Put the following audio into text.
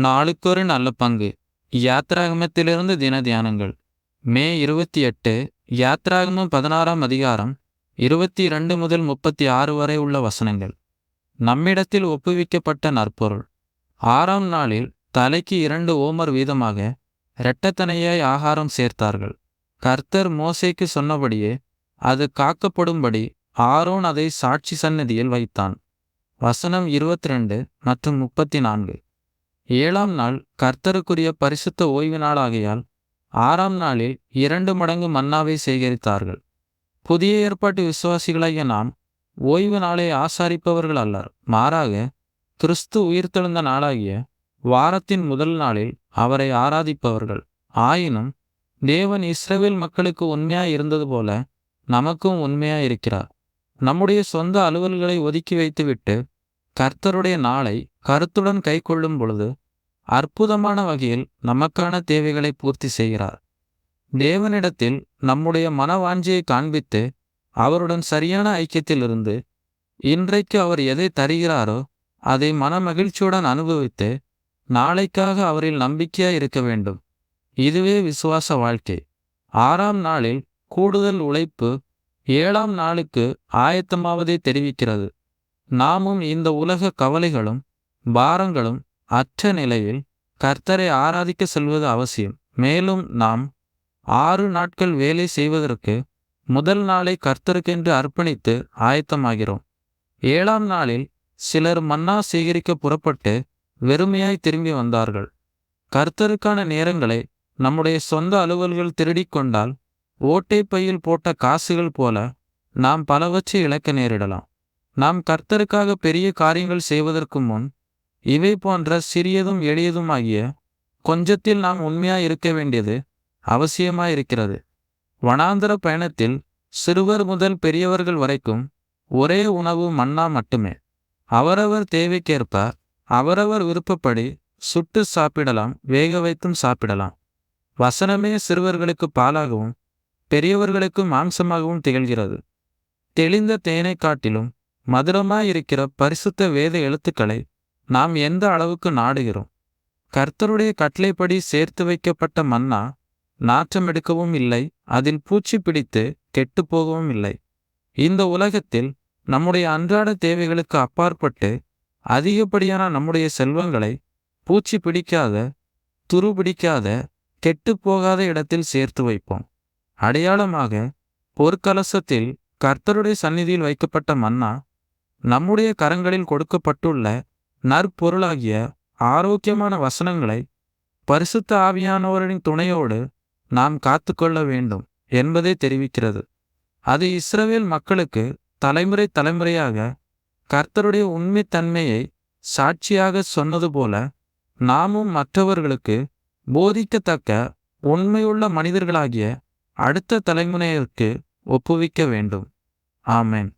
நாளுக்கொரு நல்ல பங்கு. யாத்ராகமத்திலிருந்து தின தியானங்கள். மே 28. யாத்ராகமம் 16ஆம் அதிகாரம் 22 முதல் 36 வரை உள்ள வசனங்கள். நம்மிடத்தில் ஒப்புவிக்கப்பட்ட நற்பொருள். 6ஆம் நாளில் தலைக்கு 2 ஓமர் வீதமாக இரட்டத்தனையாய் ஆகாரம் சேர்த்தார்கள். கர்த்தர் மோசேக்கு சொன்னபடியே அது காக்கப்படும்படி ஆரோன் அதை சாட்சி சந்நிதியில் வைத்தான். வசனம் 22 மற்றும் 34. 7ஆம் நாள் கர்த்தருக்குரிய பரிசுத்த ஓய்வு நாளாகையால் 6ஆம் நாளில் 2 மடங்கு மன்னாவை சேகரித்தார்கள். புதிய ஏற்பாட்டு விசுவாசிகளாகிய நாம் ஓய்வு நாளை ஆசாரிப்பவர்கள் அல்லர். மாறாக கிறிஸ்து உயிர்த்தெழுந்த நாளாகிய வாரத்தின் முதல் நாளில் அவரை ஆராதிப்பவர்கள். ஆயினும் தேவன் இஸ்ரவேல் மக்களுக்கு உண்மையாய் இருந்தது போல நமக்கும் உண்மையாய் இருக்கிறார். நம்முடைய சொந்த அலுவல்களை ஒதுக்கி வைத்துவிட்டு கர்த்தருடைய நாளை கருத்துடன் கை கொள்ளும் பொழுது அற்புதமான வகையில் நமக்கான தேவைகளை பூர்த்தி செய்கிறார். தேவனிடத்தில் நம்முடைய மனவாஞ்சியை காண்பித்து அவருடன் சரியான ஐக்கியத்தில் இருந்து இன்றைக்கு அவர் எதை தருகிறாரோ அதை மன மகிழ்ச்சியுடன் அனுபவித்து நாளைக்காக அவரில் நம்பிக்கையாய் இருக்க வேண்டும். இதுவே விசுவாச வாழ்க்கை. 6ஆம் நாளில் கூடுதல் உழைப்பு 7ஆம் நாளுக்கு ஆயத்தமாவதை தெரிவிக்கிறது. நாமும் இந்த உலக கவலைகளும் பாரங்களும் அற்ற நிலையில் கர்த்தரை ஆராதிக்க செல்வது அவசியம். மேலும் நாம் 6 நாட்கள் வேலை செய்வதற்கு முதல் நாளை கர்த்தருக்கென்று அர்ப்பணித்து ஆயத்தமாகிறோம். 7ஆம் நாளில் சிலர் மன்னா சேகரிக்க புறப்பட்டு வெறுமையாய் திரும்பி வந்தார்கள். கர்த்தருக்கான நேரங்களை நம்முடைய சொந்த அலுவல்கள் திருடிக் கொண்டால் ஓட்டை பையில் போட்ட காசுகள் போல நாம் பலவற்றை இழக்க நேரிடலாம். நாம் கர்த்தருக்காக பெரிய காரியங்கள் செய்வதற்கு முன் இவை போன்ற சிறியதும் எளியதும் ஆகிய கொஞ்சத்தில் நாம் உண்மையாய் இருக்க வேண்டியது அவசியமாயிருக்கிறது. வனாந்தர பயணத்தில் சிறுவர் முதல் பெரியவர்கள் வரைக்கும் ஒரே உணவு மன்னா மட்டுமே. அவரவர் தேவைக்கேற்ப அவரவர் விருப்பப்படி சுட்டு சாப்பிடலாம், வேக வைத்தும் சாப்பிடலாம். வசனமே சிறுவர்களுக்கு பாலாகவும் பெரியவர்களுக்கு மாம்சமாகவும் திகழ்கிறது. தெளிந்த தேனை காட்டிலும் மதுரமாயிருக்கிற பரிசுத்த வேத எழுத்துக்களை நாம் எந்த அளவுக்கு நாடுகிறோம். கர்த்தருடைய கட்டளைப்படி சேர்த்து வைக்கப்பட்ட மன்னா நாற்றமெடுக்கவும் இல்லை, அதில் பூச்சி பிடித்து கெட்டு போகவும் இல்லை. இந்த உலகத்தில் நம்முடைய அன்றாட தேவைகளுக்கு அப்பாற்பட்டு அதிகப்படியான நம்முடைய செல்வங்களை பூச்சி பிடிக்காத, துரு பிடிக்காத, கெட்டு போகாத இடத்தில் சேர்த்து வைப்போம். அடையாளமாக பொற்கலசத்தில் கர்த்தருடைய சந்நிதியில் வைக்கப்பட்ட மன்னா நம்முடைய கரங்களில் கொடுக்கப்பட்டுள்ள நற்பொருளாகிய ஆரோக்கியமான வசனங்களை பரிசுத்த ஆவியானவரின் துணையோடு நாம் காத்துக்கொள்ள வேண்டும் என்பதை தெரிவிக்கிறது. அது இஸ்ரவேல் மக்களுக்கு தலைமுறை தலைமுறையாக கர்த்தருடைய உண்மைத்தன்மையை சாட்சியாக சொன்னது போல நாமும் மற்றவர்களுக்கு போதிக்கத்தக்க உண்மையுள்ள மனிதர்களாகிய அடுத்த தலைமுறையிற்கு ஒப்புவிக்க வேண்டும். ஆமென்.